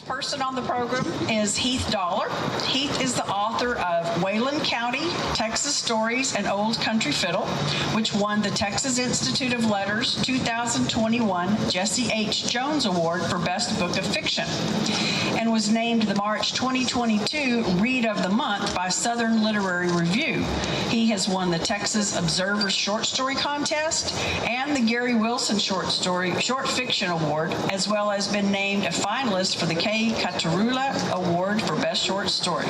person on the program is Heath Dollar. Heath is the author of Wayland County, Texas Stories, and Old Country Fiddle, which won the Texas Institute of Letters 2021 Jesse H. Jones Award for Best Book of Fiction, and was named the March 2022 Read of the Month by Southern Literary Review. He has won the Texas Observer Short Story Contest and the Gary Wilson Short Fiction Award, as well as been named a finalist for the K. Catarula Award for Best Short Story.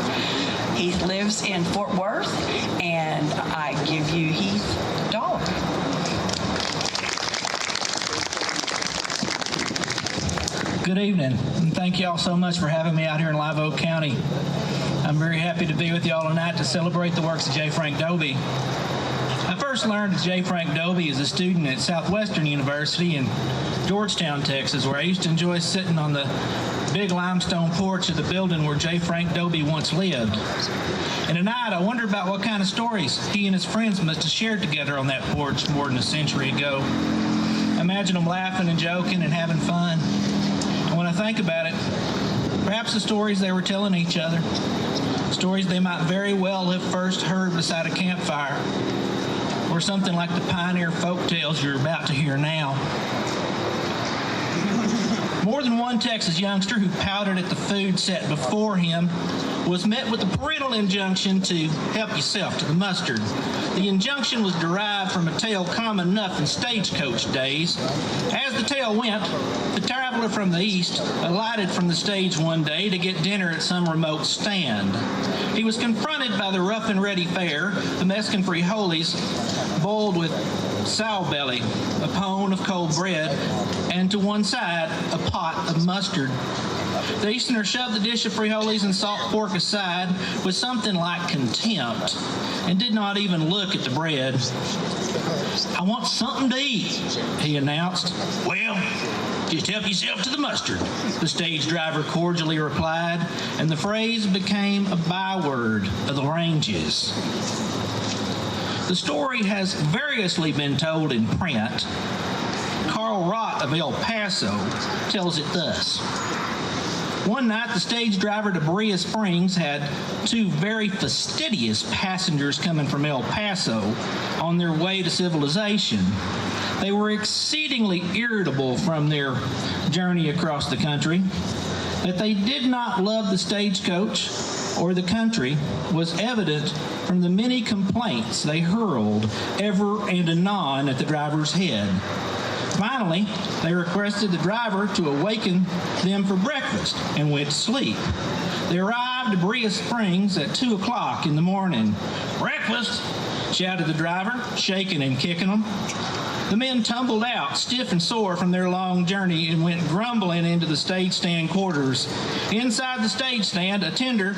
Heath lives in Fort Worth, and I give you Heath Dollar. Good evening, and thank you all so much for having me out here in Live Oak County. I'm very happy to be with you all tonight to celebrate the works of J. Frank Dobie. I first learned of J. Frank Dobie as a student at Southwestern University in Georgetown, Texas, where I used to enjoy sitting on the big limestone porch of the building where J. Frank Dobie once lived. And tonight I wondered about what kind of stories he and his friends must have shared together on that porch more than a century ago. I imagine them laughing and joking and having fun. And when I think about it, perhaps the stories they were telling each other, stories they might very well have first heard beside a campfire, or something like the pioneer folk tales you're about to hear now. More than one Texas youngster who pouted at the food set before him was met with the parental injunction to help yourself to the mustard. The injunction was derived from a tale common enough in stagecoach days. As the tale went, the traveler from the east alighted from the stage one day to get dinner at some remote stand. He was confronted by the rough and ready fare, the Mexican frijoles boiled with sow belly, a pone of cold bread, and to one side, a pot of mustard. The Easterner shoved the dish of frijoles and salt pork aside with something like contempt and did not even look at the bread. "I want something to eat," he announced. "Well, just help yourself to the mustard," the stage driver cordially replied, and the phrase became a byword of the ranges. The story has variously been told in print. Carl Rott of El Paso tells it thus. One night, the stage driver to Berea Springs had two very fastidious passengers coming from El Paso on their way to civilization. They were exceedingly irritable from their journey across the country. That they did not love the stagecoach or the country was evident from the many complaints they hurled ever and anon at the driver's head. Finally, they requested the driver to awaken them for breakfast and went to sleep. They arrived at Berea Springs at 2 o'clock in the morning. "Breakfast!" shouted the driver, shaking and kicking them. The men tumbled out, stiff and sore from their long journey, and went grumbling into the stage stand quarters. Inside the stage stand, a tender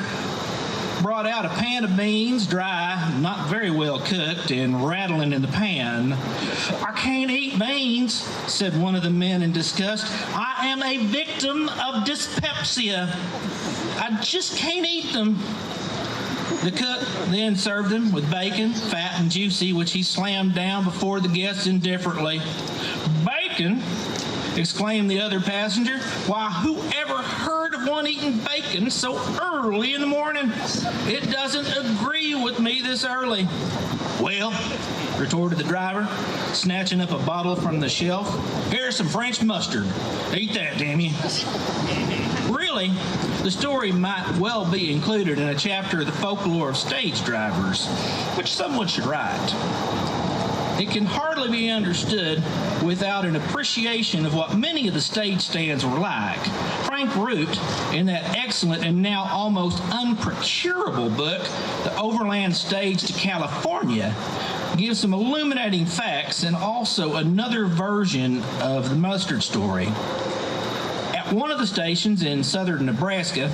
brought out a pan of beans, dry, not very well cooked, and rattling in the pan. "I can't eat beans," said one of the men in disgust. "I am a victim of dyspepsia. I just can't eat them." The cook then served them with bacon, fat and juicy, which he slammed down before the guests indifferently. "Bacon?" exclaimed the other passenger. "Why, whoever heard of one eating bacon so early in the morning? It doesn't agree with me this early." "Well," retorted the driver, snatching up a bottle from the shelf, "here's some French mustard. Eat that, damn you." Really, the story might well be included in a chapter of the folklore of stage drivers, which someone should write. It can hardly be understood without an appreciation of what many of the stage stands were like. Frank Root, in that excellent and now almost unprocurable book, The Overland Stage to California, gives some illuminating facts and also another version of the mustard story. At one of the stations in southern Nebraska,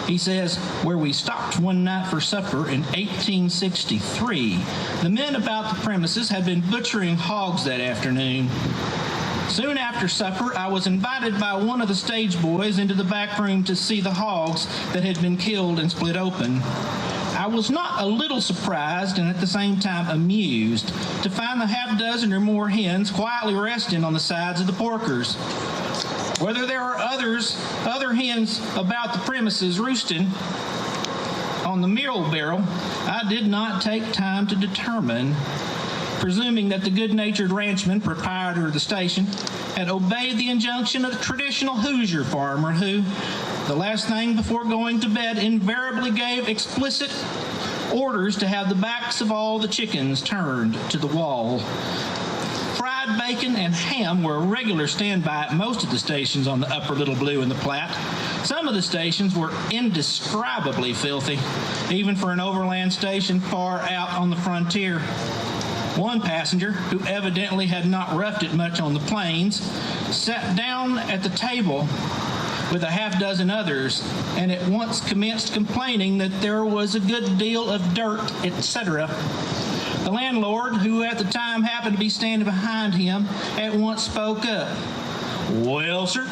he says, where we stopped one night for supper in 1863, the men about the premises had been butchering hogs that afternoon. Soon after supper, I was invited by one of the stage boys into the back room to see the hogs that had been killed and split open. I was not a little surprised and at the same time amused to find the half dozen or more hens quietly resting on the sides of the porkers. Whether there are other hens about the premises roosting on the meal barrel, I did not take time to determine, presuming that the good-natured ranchman, proprietor of the station, had obeyed the injunction of the traditional Hoosier farmer who, the last thing before going to bed, invariably gave explicit orders to have the backs of all the chickens turned to the wall. Fried bacon and ham were a regular standby at most of the stations on the upper Little Blue and the Platte. Some of the stations were indescribably filthy, even for an overland station far out on the frontier. One passenger, who evidently had not roughed it much on the plains, sat down at the table with a half dozen others, and at once commenced complaining that there was a good deal of dirt, etc. The landlord, who at the time happened to be standing behind him, at once spoke up. "Well, sir,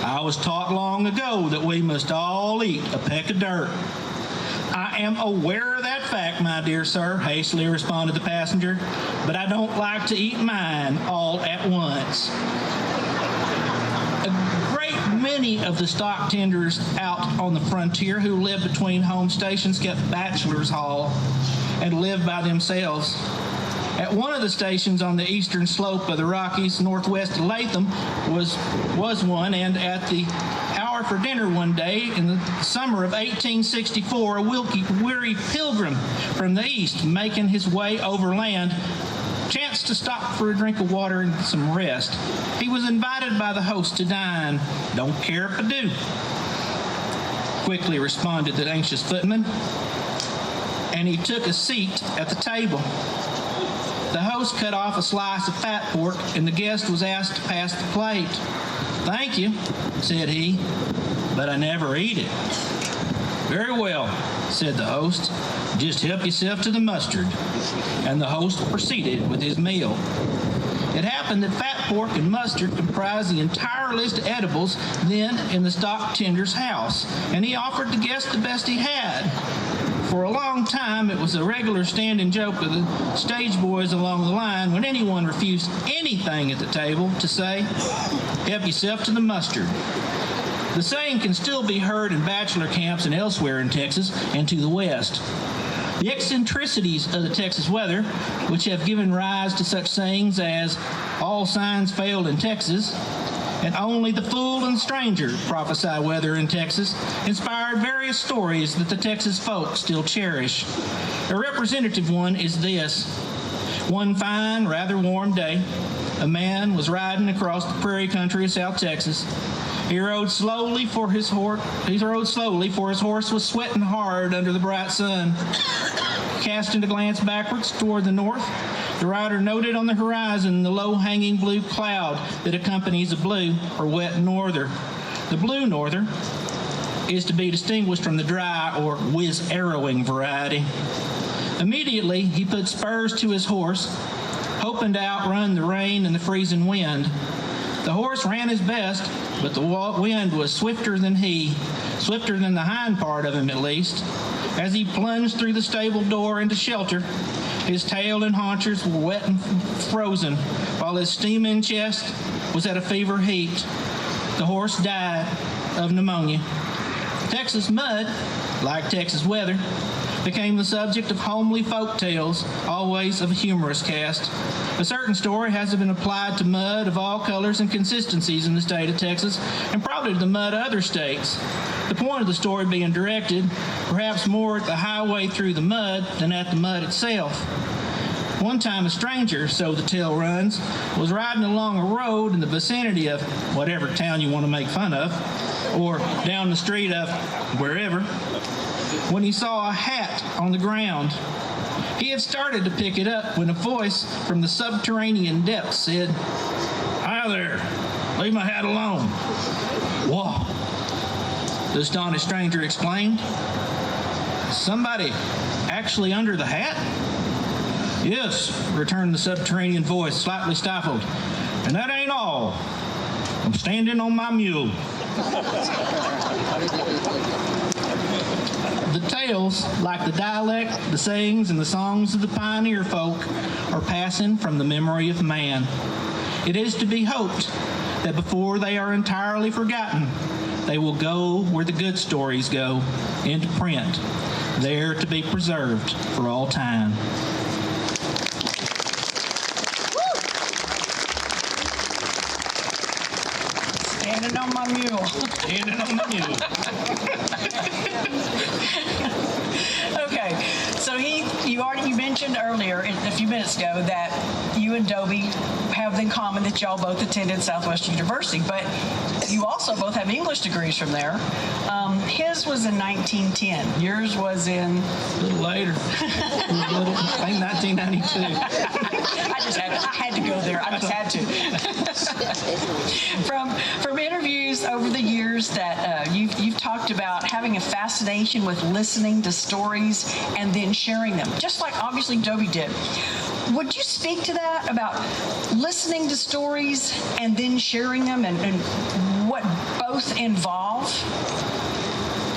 I was taught long ago that we must all eat a peck of dirt." "I am aware of that fact, my dear sir," hastily responded the passenger, "but I don't like to eat mine all at once." A great many of the stock tenders out on the frontier who lived between home stations kept bachelor's hall and lived by themselves. At one of the stations on the eastern slope of the Rockies, northwest of Latham, was one, and at the hour for dinner one day in the summer of 1864, a weary pilgrim from the east, making his way overland, chanced to stop for a drink of water and some rest. He was invited by the host to dine. "Don't care if I do," quickly responded the anxious footman, and he took a seat at the table. The host cut off a slice of fat pork, and the guest was asked to pass the plate. "Thank you," said he, "but I never eat it." "Very well," said the host, "just help yourself to the mustard." And the host proceeded with his meal. It happened that fat pork and mustard comprised the entire list of edibles then in the stock tender's house, and he offered the guest the best he had. For a long time, it was a regular standing joke of the stage boys along the line when anyone refused anything at the table to say, "Help yourself to the mustard." The saying can still be heard in bachelor camps and elsewhere in Texas and to the west. The eccentricities of the Texas weather, which have given rise to such sayings as "all signs failed in Texas," and "only the fool and stranger prophesy weather in Texas," inspired various stories that the Texas folk still cherish. A representative one is this. One fine, rather warm day, a man was riding across the prairie country of South Texas. He rode slowly, for his horse was sweating hard under the bright sun. Casting a glance backwards toward the north, the rider noted on the horizon the low-hanging blue cloud that accompanies a blue or wet norther. The blue norther is to be distinguished from the dry or whiz-arrowing variety. Immediately, he put spurs to his horse, hoping to outrun the rain and the freezing wind. The horse ran his best, but the wind was swifter than the hind part of him at least. As he plunged through the stable door into shelter, his tail and haunches were wet and frozen, while his steaming chest was at a fever heat. The horse died of pneumonia. Texas mud, like Texas weather, became the subject of homely folk tales, always of a humorous cast. A certain story has been applied to mud of all colors and consistencies in the state of Texas, and probably to the mud of other states. The point of the story being directed, perhaps more at the highway through the mud than at the mud itself. One time a stranger, so the tale runs, was riding along a road in the vicinity of whatever town you want to make fun of, or down the street of wherever, when he saw a hat on the ground. He had started to pick it up when a voice from the subterranean depths said, "Hi there, leave my hat alone." "Whoa," the astonished stranger exclaimed. "Somebody actually under the hat?" "Yes," returned the subterranean voice, slightly stifled. "And that ain't all. I'm standing on my mule." The tales, like the dialect, the sayings, and the songs of the pioneer folk, are passing from the memory of man. It is to be hoped that before they are entirely forgotten, they will go where the good stories go, into print, there to be preserved for all time. Standing on my mule. Standing on the mule. Okay, so Heath, you mentioned earlier, a few minutes ago, that you and Dobie have in common that y'all both attended Southwestern University, but you also both have English degrees from there. His was in 1910. Yours was in... A little later. I think 1992. I had to go there. I just had to. From interviews over the years that you've talked about having a fascination with listening to stories and then sharing them, just like obviously Dobie did. Would you speak to that, about listening to stories and then sharing them, and what both involve?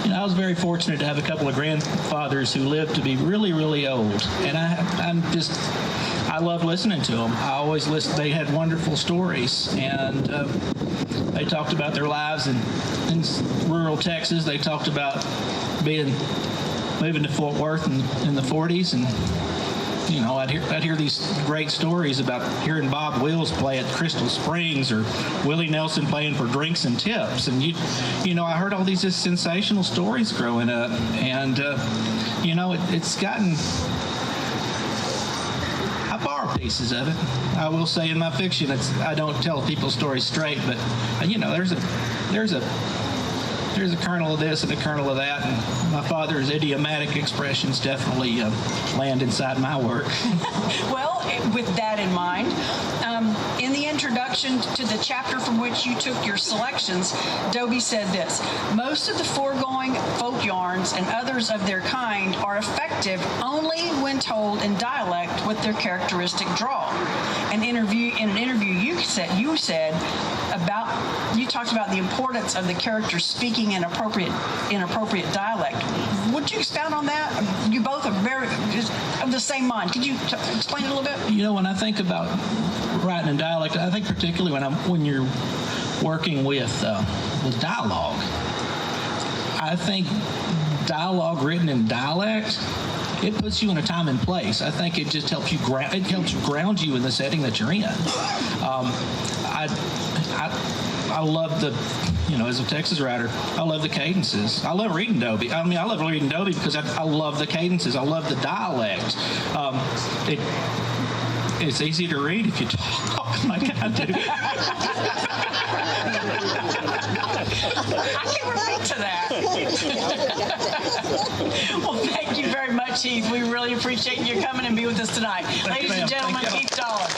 You know, I was very fortunate to have a couple of grandfathers who lived to be really, really old, and I love listening to them. I always listened. They had wonderful stories, and they talked about their lives in rural Texas. They talked about moving to Fort Worth in the 40s, and you know, I'd hear these great stories about hearing Bob Wills play at Crystal Springs, or Willie Nelson playing for Drinks and Tips, and you know, I heard all these just sensational stories growing up, and you know, it's gotten. I borrow pieces of it. I will say in my fiction, I don't tell people's stories straight, but you know, there's a kernel of this and a kernel of that, and my father's idiomatic expressions definitely land inside my work. Well, with that in mind, in the introduction to the chapter from which you took your selections, Dobie said this: most of the foregoing folk yarns and others of their kind are effective only when told in dialect with their characteristic drawl. In an interview you talked about the importance of the character speaking in appropriate dialect. Would you expound on that? You both are very of the same mind. Could you explain a little bit? You know, when I think about writing in dialect, I think particularly when you're working with dialogue. I think dialogue written in dialect, it puts you in a time and place. I think it just helps you ground you in the setting that you're in. I love the, you know, as a Texas writer, I love the cadences. I love reading Dobie. I mean, I love reading Dobie because I love the cadences. I love the dialect. It's easy to read if you talk like I do. I can relate to that. Well, thank you very much, Heath. We really appreciate you coming and being with us tonight. Ladies and gentlemen, Heath Dollar.